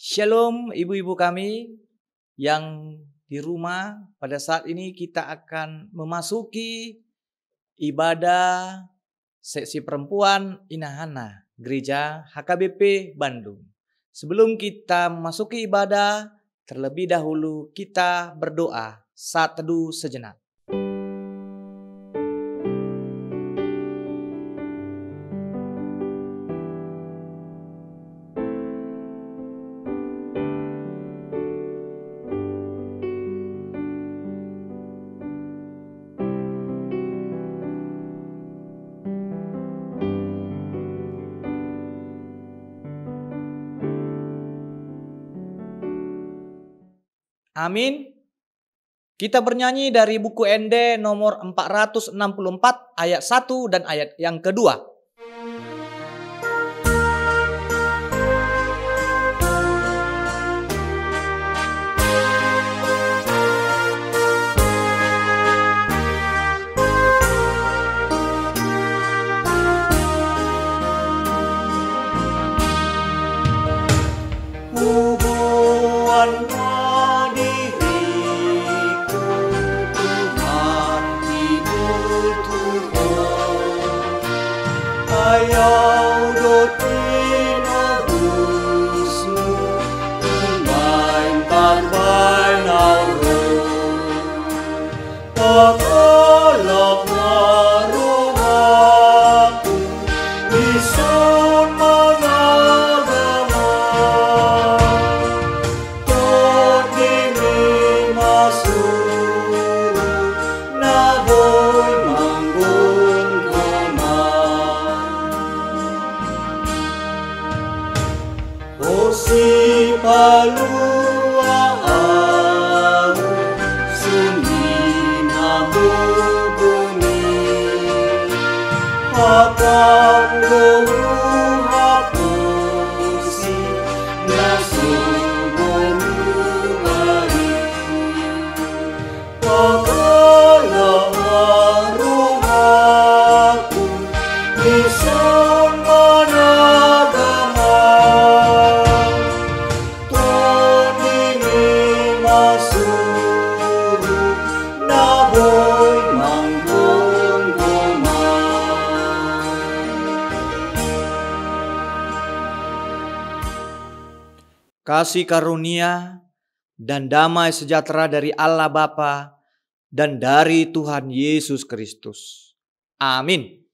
Shalom ibu-ibu kami yang di rumah. Pada saat ini kita akan memasuki ibadah seksi perempuan Inahana Gereja HKBP Bandung. Sebelum kita memasuki ibadah, terlebih dahulu kita berdoa saat teduh sejenak. Amin. Kita bernyanyi dari buku ND nomor 464 ayat 1 dan ayat yang kedua. Kasih karunia dan damai sejahtera dari Allah Bapa dan dari Tuhan Yesus Kristus. Amin.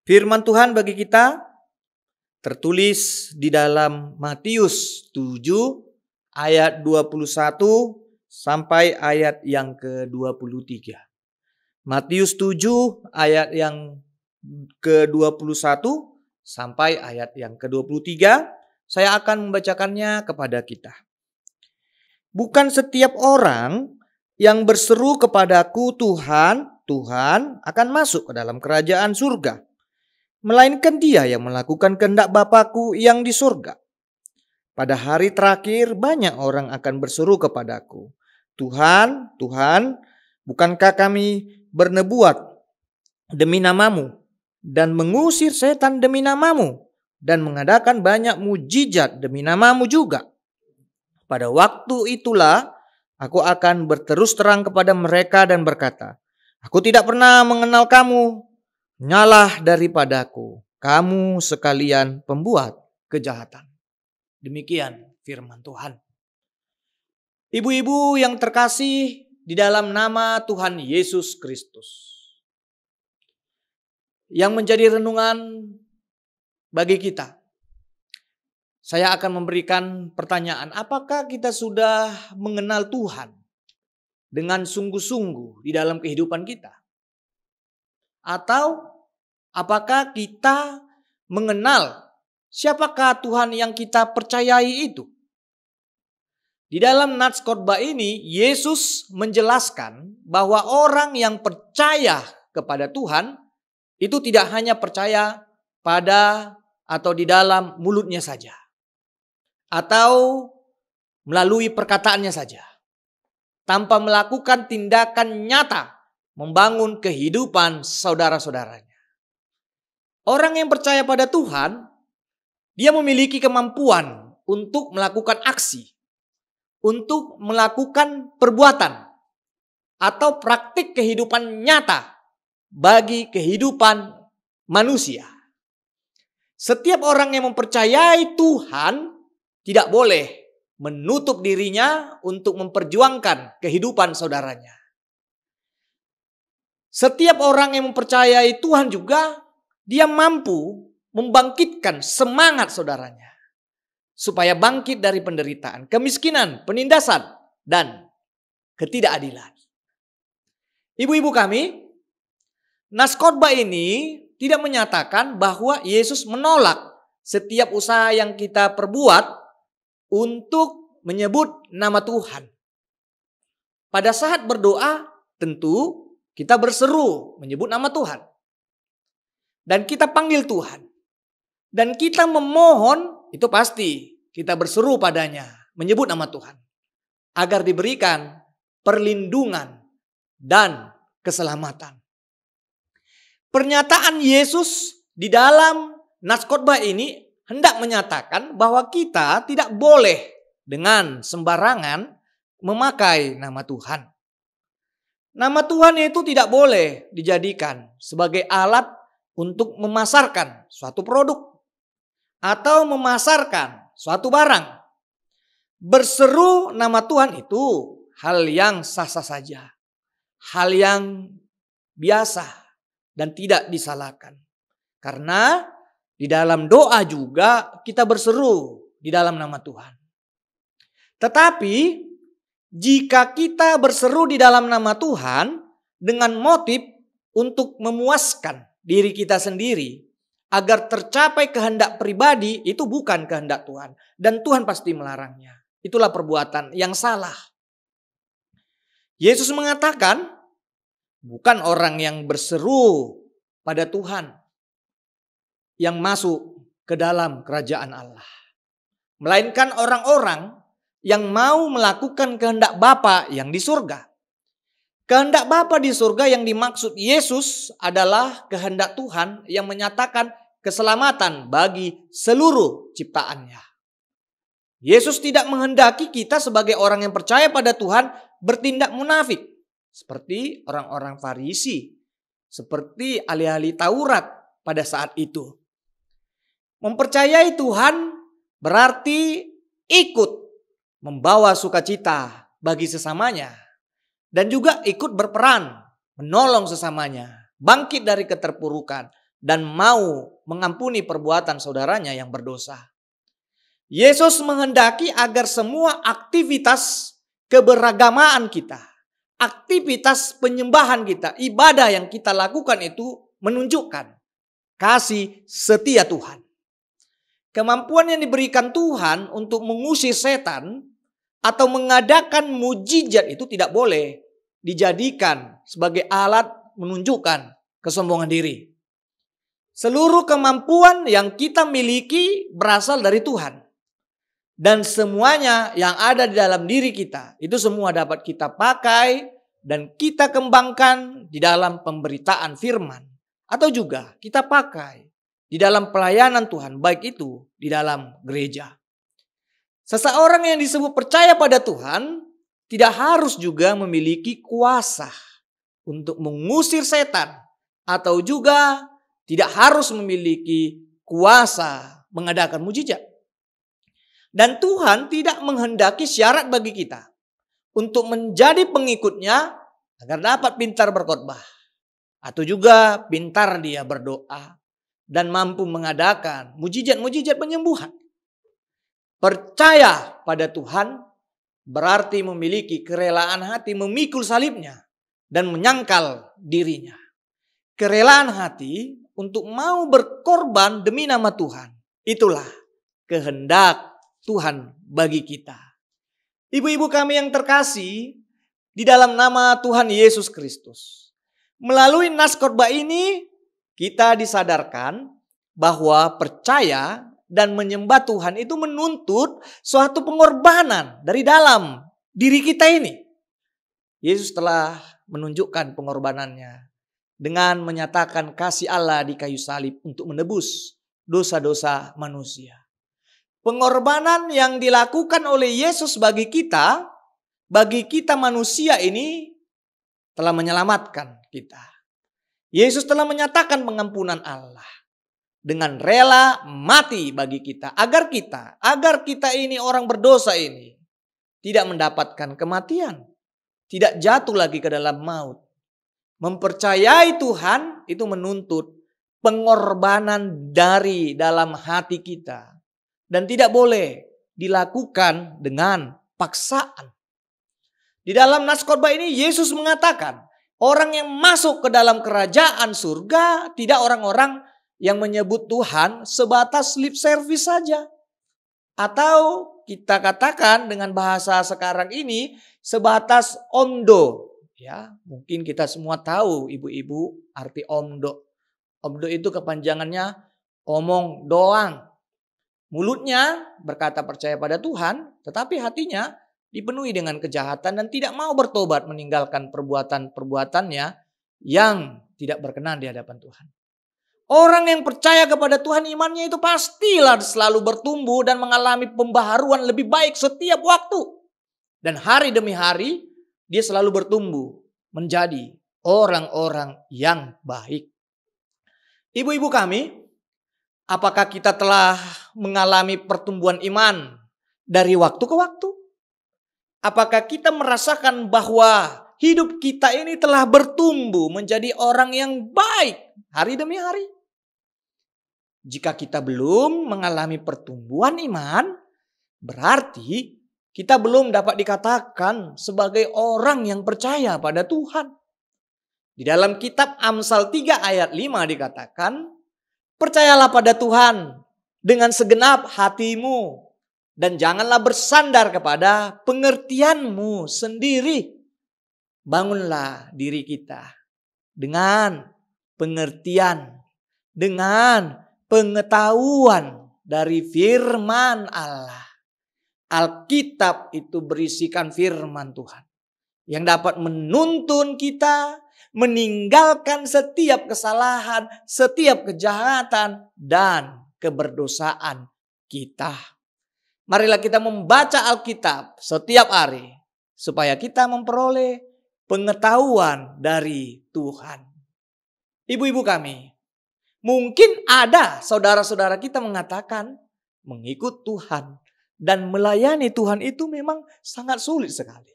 Firman Tuhan bagi kita tertulis di dalam Matius 7 ayat 21 sampai ayat yang ke-23. Matius 7 ayat yang ke-21 sampai ayat yang ke-23. Saya akan membacakannya kepada kita. Bukan setiap orang yang berseru kepadaku Tuhan, Tuhan akan masuk ke dalam kerajaan surga, melainkan dia yang melakukan kehendak Bapa-Ku yang di surga. Pada hari terakhir banyak orang akan berseru kepadaku, Tuhan, Tuhan, bukankah kami bernubuat demi namamu dan mengusir setan demi namamu dan mengadakan banyak mujizat demi namamu juga? Pada waktu itulah aku akan berterus terang kepada mereka dan berkata, aku tidak pernah mengenal kamu, nyalah daripadaku, kamu sekalian pembuat kejahatan. Demikian firman Tuhan. Ibu-ibu yang terkasih di dalam nama Tuhan Yesus Kristus, yang menjadi renungan bagi kita, saya akan memberikan pertanyaan, apakah kita sudah mengenal Tuhan dengan sungguh-sungguh di dalam kehidupan kita? Atau apakah kita mengenal siapakah Tuhan yang kita percayai itu? Di dalam nats khotbah ini, Yesus menjelaskan bahwa orang yang percaya kepada Tuhan itu tidak hanya percaya pada atau di dalam mulutnya saja, atau melalui perkataannya saja, tanpa melakukan tindakan nyata membangun kehidupan saudara-saudaranya. Orang yang percaya pada Tuhan, dia memiliki kemampuan untuk melakukan aksi, untuk melakukan perbuatan, atau praktik kehidupan nyata bagi kehidupan manusia. Setiap orang yang mempercayai Tuhan tidak boleh menutup dirinya untuk memperjuangkan kehidupan saudaranya. Setiap orang yang mempercayai Tuhan juga, dia mampu membangkitkan semangat saudaranya supaya bangkit dari penderitaan, kemiskinan, penindasan, dan ketidakadilan. Ibu-ibu kami, nas khotbah ini tidak menyatakan bahwa Yesus menolak setiap usaha yang kita perbuat untuk menyebut nama Tuhan. Pada saat berdoa, tentu kita berseru menyebut nama Tuhan. Dan kita panggil Tuhan. Dan kita memohon, itu pasti kita berseru padanya menyebut nama Tuhan. Agar diberikan perlindungan dan keselamatan. Pernyataan Yesus di dalam nas khotbah ini hendak menyatakan bahwa kita tidak boleh dengan sembarangan memakai nama Tuhan. Nama Tuhan itu tidak boleh dijadikan sebagai alat untuk memasarkan suatu produk atau memasarkan suatu barang. Berseru nama Tuhan itu hal yang sah-sah saja, hal yang biasa dan tidak disalahkan. Karena di dalam doa juga kita berseru di dalam nama Tuhan. Tetapi jika kita berseru di dalam nama Tuhan dengan motif untuk memuaskan diri kita sendiri agar tercapai kehendak pribadi, itu bukan kehendak Tuhan. Dan Tuhan pasti melarangnya. Itulah perbuatan yang salah. Yesus mengatakan, bukan orang yang berseru pada Tuhan yang masuk ke dalam kerajaan Allah. Melainkan orang-orang yang mau melakukan kehendak Bapa yang di surga. Kehendak Bapa di surga yang dimaksud Yesus adalah kehendak Tuhan yang menyatakan keselamatan bagi seluruh ciptaannya. Yesus tidak menghendaki kita sebagai orang yang percaya pada Tuhan bertindak munafik. Seperti orang-orang Farisi. Seperti ahli-ahli Taurat pada saat itu. Mempercayai Tuhan berarti ikut membawa sukacita bagi sesamanya. Dan juga ikut berperan menolong sesamanya. Bangkit dari keterpurukan. Dan mau mengampuni perbuatan saudaranya yang berdosa. Yesus menghendaki agar semua aktivitas keberagamaan kita, aktivitas penyembahan kita, ibadah yang kita lakukan itu menunjukkan kasih setia Tuhan. Kemampuan yang diberikan Tuhan untuk mengusir setan atau mengadakan mujizat itu tidak boleh dijadikan sebagai alat menunjukkan kesombongan diri. Seluruh kemampuan yang kita miliki berasal dari Tuhan. Dan semuanya yang ada di dalam diri kita, itu semua dapat kita pakai dan kita kembangkan di dalam pemberitaan firman. Atau juga kita pakai di dalam pelayanan Tuhan, baik itu di dalam gereja. Seseorang yang disebut percaya pada Tuhan tidak harus juga memiliki kuasa untuk mengusir setan. Atau juga tidak harus memiliki kuasa mengadakan mujizat. Dan Tuhan tidak menghendaki syarat bagi kita untuk menjadi pengikutnya agar dapat pintar berkhotbah. Atau juga pintar dia berdoa dan mampu mengadakan mujizat-mujizat penyembuhan. Percaya pada Tuhan berarti memiliki kerelaan hati memikul salibnya dan menyangkal dirinya. Kerelaan hati untuk mau berkorban demi nama Tuhan. Itulah kehendak Tuhan bagi kita. Ibu-ibu kami yang terkasih, di dalam nama Tuhan Yesus Kristus. Melalui nas khotbah ini, kita disadarkan bahwa percaya dan menyembah Tuhan itu menuntut suatu pengorbanan dari dalam diri kita ini. Yesus telah menunjukkan pengorbanannya dengan menyatakan kasih Allah di kayu salib untuk menebus dosa-dosa manusia. Pengorbanan yang dilakukan oleh Yesus bagi kita manusia ini telah menyelamatkan kita. Yesus telah menyatakan pengampunan Allah dengan rela mati bagi kita agar kita ini orang berdosa ini tidak mendapatkan kematian, tidak jatuh lagi ke dalam maut. Mempercayai Tuhan itu menuntut pengorbanan dari dalam hati kita dan tidak boleh dilakukan dengan paksaan. Di dalam nas khotbah ini Yesus mengatakan, orang yang masuk ke dalam kerajaan surga tidak orang-orang yang menyebut Tuhan sebatas lip service saja. Atau kita katakan dengan bahasa sekarang ini sebatas omdo. Ya, mungkin kita semua tahu ibu-ibu arti omdo. Omdo itu kepanjangannya omong doang. Mulutnya berkata percaya pada Tuhan, tetapi hatinya dipenuhi dengan kejahatan dan tidak mau bertobat meninggalkan perbuatan-perbuatannya yang tidak berkenan di hadapan Tuhan. Orang yang percaya kepada Tuhan, imannya itu pastilah selalu bertumbuh dan mengalami pembaharuan lebih baik setiap waktu. Dan hari demi hari dia selalu bertumbuh menjadi orang-orang yang baik. Ibu-ibu kami, apakah kita telah mengalami pertumbuhan iman dari waktu ke waktu? Apakah kita merasakan bahwa hidup kita ini telah bertumbuh menjadi orang yang baik hari demi hari? Jika kita belum mengalami pertumbuhan iman, berarti kita belum dapat dikatakan sebagai orang yang percaya pada Tuhan. Di dalam kitab Amsal 3 ayat 5 dikatakan, percayalah pada Tuhan dengan segenap hatimu dan janganlah bersandar kepada pengertianmu sendiri. Bangunlah diri kita dengan pengertian, dengan pengetahuan dari firman Allah. Alkitab itu berisikan firman Tuhan yang dapat menuntun kita meninggalkan setiap kesalahan, setiap kejahatan dan keberdosaan kita. Marilah kita membaca Alkitab setiap hari supaya kita memperoleh pengetahuan dari Tuhan. Ibu-ibu kami, mungkin ada saudara-saudara kita mengatakan mengikut Tuhan dan melayani Tuhan itu memang sangat sulit sekali.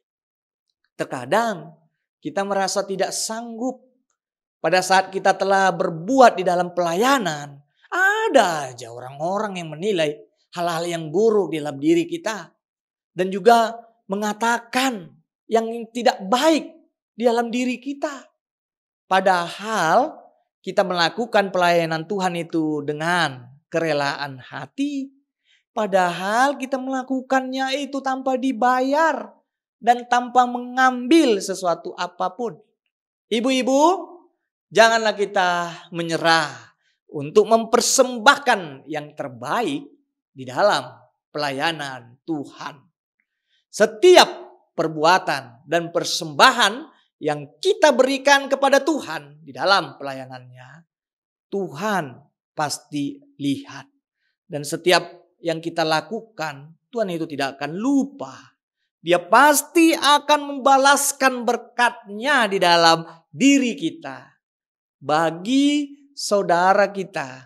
Terkadang kita merasa tidak sanggup pada saat kita telah berbuat di dalam pelayanan. Ada aja orang-orang yang menilai hal-hal yang buruk di dalam diri kita. Dan juga mengatakan yang tidak baik di dalam diri kita. Padahal kita melakukan pelayanan Tuhan itu dengan kerelaan hati. Padahal kita melakukannya itu tanpa dibayar dan tanpa mengambil sesuatu apapun. Ibu-ibu, janganlah kita menyerah untuk mempersembahkan yang terbaik di dalam pelayanan Tuhan. Setiap perbuatan dan persembahan yang kita berikan kepada Tuhan di dalam pelayanannya, Tuhan pasti lihat. Dan setiap yang kita lakukan, Tuhan itu tidak akan lupa. Dia pasti akan membalaskan berkat-Nya di dalam diri kita. Bagi saudara kita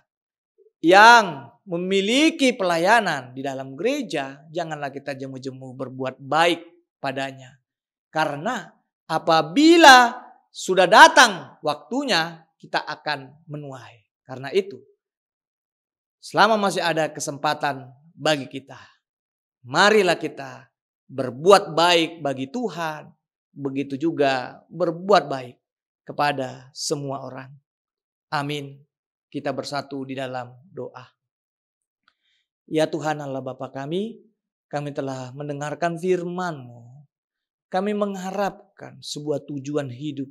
yang memiliki pelayanan di dalam gereja, janganlah kita jemu-jemu berbuat baik padanya. Karena apabila sudah datang waktunya, kita akan menuai. Karena itu, selama masih ada kesempatan bagi kita, marilah kita berbuat baik bagi Tuhan, begitu juga berbuat baik kepada semua orang. Amin. Kita bersatu di dalam doa. Ya Tuhan Allah Bapa kami telah mendengarkan firman-Mu. Kami mengharapkan sebuah tujuan hidup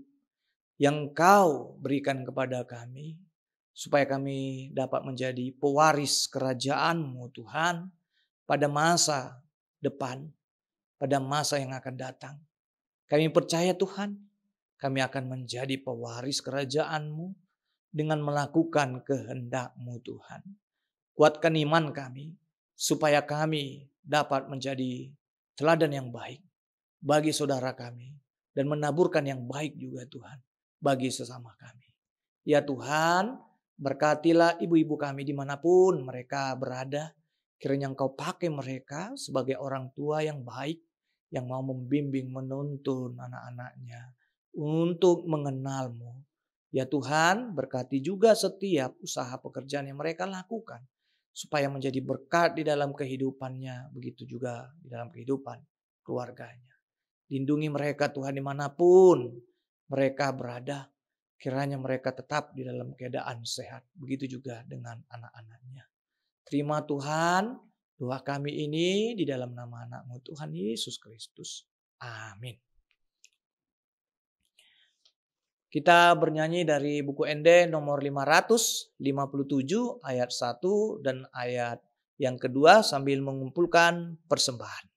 yang Kau berikan kepada kami, supaya kami dapat menjadi pewaris kerajaan-Mu Tuhan pada masa depan, pada masa yang akan datang. Kami percaya Tuhan, kami akan menjadi pewaris kerajaan-Mu dengan melakukan kehendak-Mu Tuhan. Kuatkan iman kami, supaya kami dapat menjadi teladan yang baik bagi saudara kami dan menaburkan yang baik juga Tuhan bagi sesama kami. Ya Tuhan, berkatilah ibu-ibu kami dimanapun mereka berada. Kiranya Engkau pakai mereka sebagai orang tua yang baik, yang mau membimbing, menuntun anak-anaknya untuk mengenal-Mu. Ya Tuhan, berkati juga setiap usaha pekerjaan yang mereka lakukan, supaya menjadi berkat di dalam kehidupannya, begitu juga di dalam kehidupan keluarganya. Lindungi mereka Tuhan dimanapun mereka berada. Kiranya mereka tetap di dalam keadaan sehat. Begitu juga dengan anak-anaknya. Terima Tuhan doa kami ini di dalam nama anak-Mu Tuhan Yesus Kristus. Amin. Kita bernyanyi dari buku ND nomor 557 ayat 1 dan ayat yang kedua sambil mengumpulkan persembahan.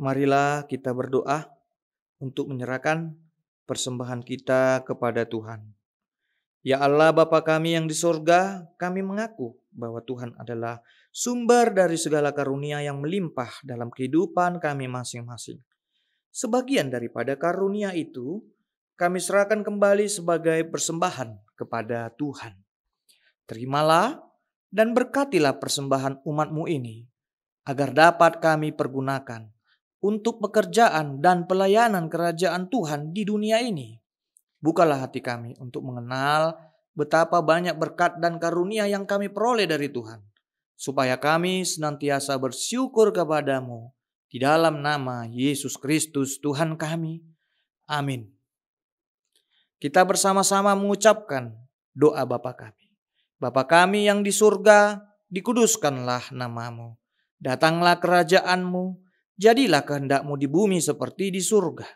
Marilah kita berdoa untuk menyerahkan persembahan kita kepada Tuhan. Ya Allah Bapa kami yang di surga, kami mengaku bahwa Tuhan adalah sumber dari segala karunia yang melimpah dalam kehidupan kami masing-masing. Sebagian daripada karunia itu, kami serahkan kembali sebagai persembahan kepada Tuhan. Terimalah dan berkatilah persembahan umat-Mu ini, agar dapat kami pergunakan untuk pekerjaan dan pelayanan kerajaan Tuhan di dunia ini. Bukalah hati kami untuk mengenal betapa banyak berkat dan karunia yang kami peroleh dari Tuhan, supaya kami senantiasa bersyukur kepadamu di dalam nama Yesus Kristus Tuhan kami. Amin. Kita bersama-sama mengucapkan doa Bapa kami. Bapa kami yang di surga, dikuduskanlah nama-Mu. Datanglah kerajaan-Mu. Jadilah kehendak-Mu di bumi seperti di surga.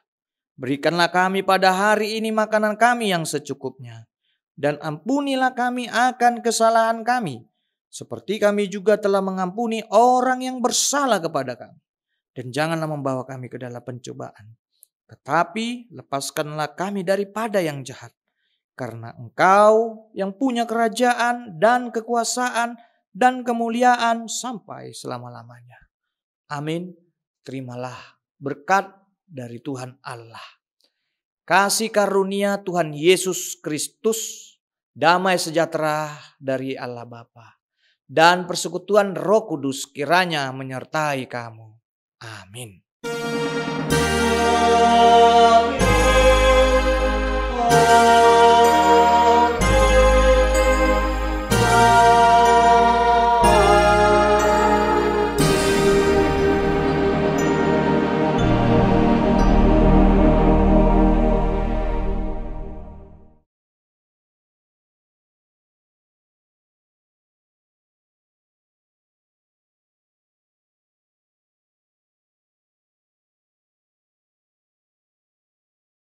Berikanlah kami pada hari ini makanan kami yang secukupnya. Dan ampunilah kami akan kesalahan kami, seperti kami juga telah mengampuni orang yang bersalah kepada kami. Dan janganlah membawa kami ke dalam pencobaan, tetapi lepaskanlah kami daripada yang jahat. Karena Engkau yang punya kerajaan dan kekuasaan dan kemuliaan sampai selama-lamanya. Amin. Terimalah berkat dari Tuhan Allah. Kasih karunia Tuhan Yesus Kristus, damai sejahtera dari Allah Bapa, dan persekutuan Roh Kudus kiranya menyertai kamu. Amin.